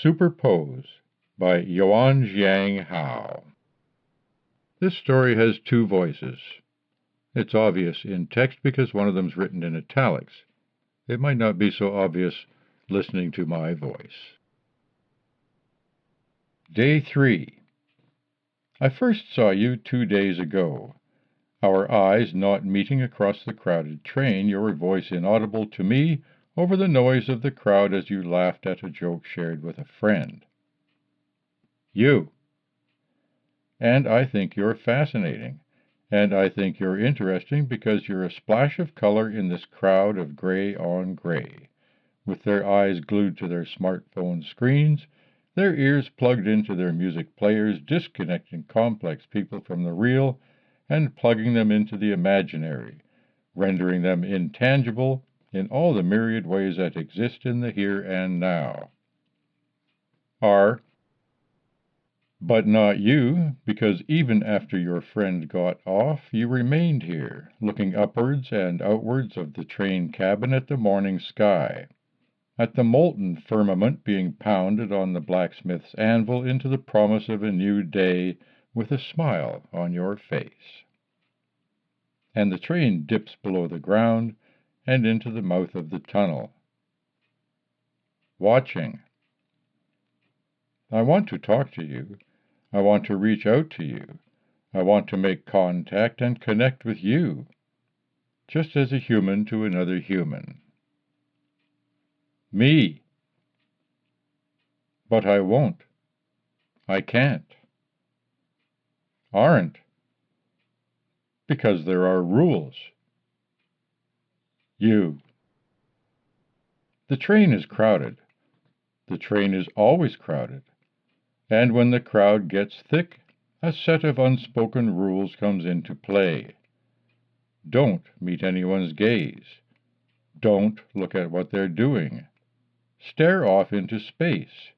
Superpose by Yuan Hao. This story has two voices. It's obvious in text because one of them's written in italics. It might not be so obvious listening to my voice. Day 3. I first saw you 2 days ago. Our eyes not meeting across the crowded train, your voice inaudible to me over the noise of the crowd as you laughed at a joke shared with a friend. You. And I think you're fascinating, and I think you're interesting because you're a splash of color in this crowd of gray on gray, with their eyes glued to their smartphone screens, their ears plugged into their music players, disconnecting complex people from the real and plugging them into the imaginary, rendering them intangible in all the myriad ways that exist in the here and now. But not you, because even after your friend got off, you remained here, looking upwards and outwards of the train cabin at the morning sky, at the molten firmament being pounded on the blacksmith's anvil into the promise of a new day with a smile on your face. And the train dips below the ground and into the mouth of the tunnel. Watching. I want to talk to you. I want to reach out to you. I want to make contact and connect with you, just as a human to another human. Me. But I won't. I can't. Aren't. Because there are rules. You. The train is crowded. The train is always crowded. And when the crowd gets thick, a set of unspoken rules comes into play. Don't meet anyone's gaze. Don't look at what they're doing. Stare off into space.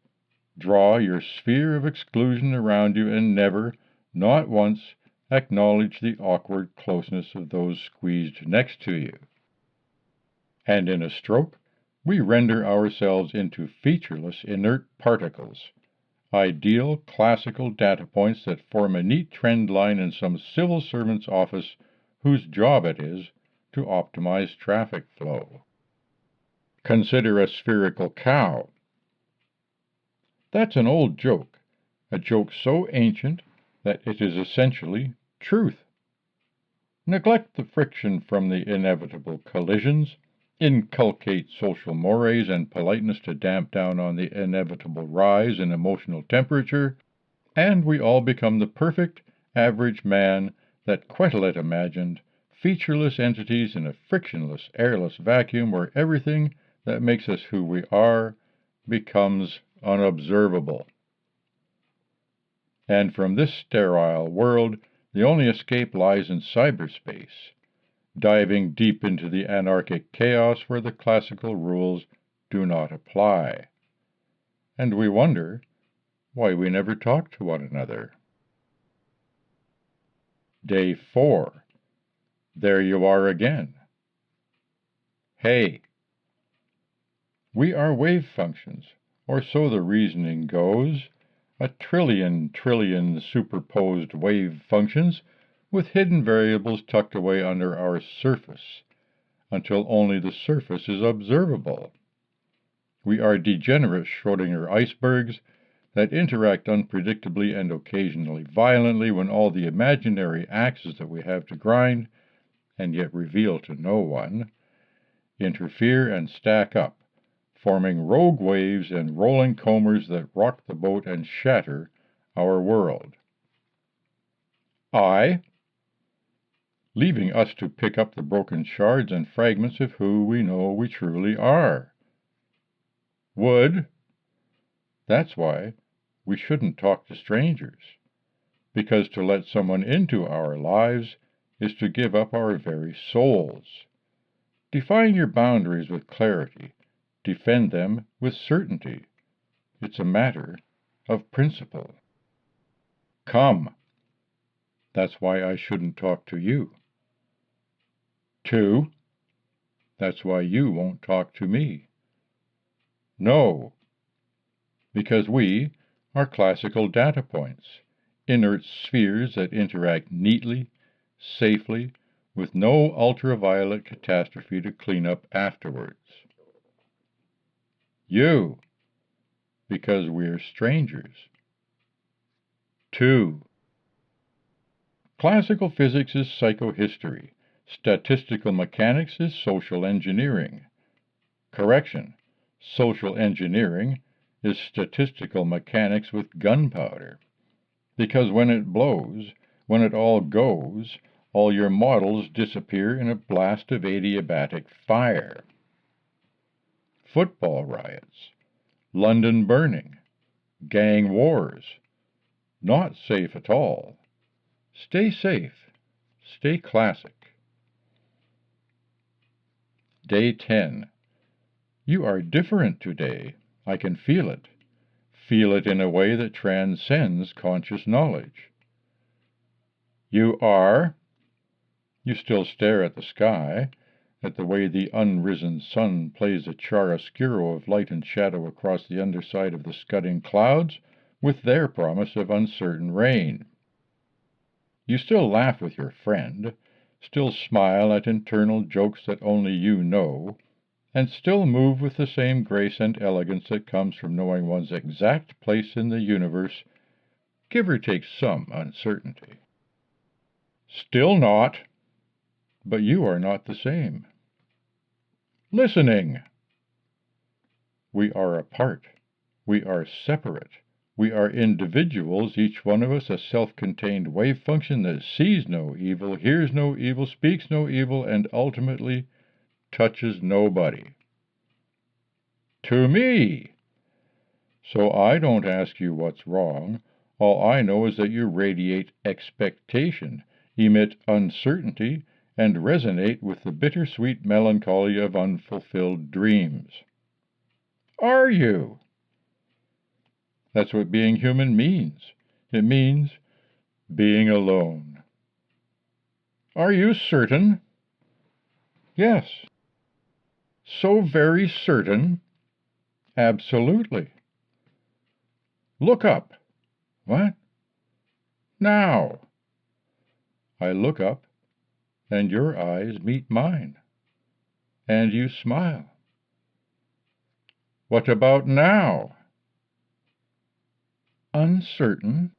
Draw your sphere of exclusion around you and never, not once, acknowledge the awkward closeness of those squeezed next to you. And in a stroke, we render ourselves into featureless inert particles, ideal classical data points that form a neat trend line in some civil servant's office whose job it is to optimize traffic flow. Consider a spherical cow. That's an old joke, a joke so ancient that it is essentially truth. Neglect the friction from the inevitable collisions, inculcate social mores and politeness to damp down on the inevitable rise in emotional temperature, and we all become the perfect, average man that Quetelet imagined, featureless entities in a frictionless, airless vacuum where everything that makes us who we are becomes unobservable. And from this sterile world, the only escape lies in cyberspace, diving deep into the anarchic chaos where the classical rules do not apply. And we wonder why we never talk to one another. Day 4. There you are again. Hey. We are wave functions, or so the reasoning goes, a trillion superposed wave functions with hidden variables tucked away under our surface, until only the surface is observable. We are degenerate Schrödinger icebergs that interact unpredictably and occasionally violently when all the imaginary axes that we have to grind, and yet reveal to no one, interfere and stack up, forming rogue waves and rolling combers that rock the boat and shatter our world. Leaving us to pick up the broken shards and fragments of who we know we truly are. That's why we shouldn't talk to strangers, because to let someone into our lives is to give up our very souls. Define your boundaries with clarity. Defend them with certainty. It's a matter of principle. Come. That's why I shouldn't talk to you. 2. That's why you won't talk to me. No. because we are classical data points, inert spheres that interact neatly, safely, with no ultraviolet catastrophe to clean up afterwards. You, because we're strangers. 2. Classical physics is psychohistory. Statistical mechanics is social engineering. Correction. Social engineering is statistical mechanics with gunpowder. Because when it blows, when it all goes, all your models disappear in a blast of adiabatic fire. Football riots, London burning, gang wars, not safe at all. Stay safe, stay classic. Day 10. You are different today. I can feel it. Feel it in a way that transcends conscious knowledge. You are. You still stare at the sky, at the way the unrisen sun plays a chiaroscuro of light and shadow across the underside of the scudding clouds, with their promise of uncertain rain. You still laugh with your friend, still smile at internal jokes that only you know, and still move with the same grace and elegance that comes from knowing one's exact place in the universe, give or take some uncertainty. Still not, but you are not the same. Listening. We are apart. We are separate. We are individuals, each one of us a self-contained wave function that sees no evil, hears no evil, speaks no evil, and ultimately touches nobody. To me. So I don't ask you what's wrong. All I know is that you radiate expectation, emit uncertainty, and resonate with the bittersweet melancholy of unfulfilled dreams. Are you? That's what being human means. It means being alone. Are you certain? Yes. So very certain? Absolutely. Look up. What? Now. I look up, and your eyes meet mine, and you smile. What about now? Uncertain.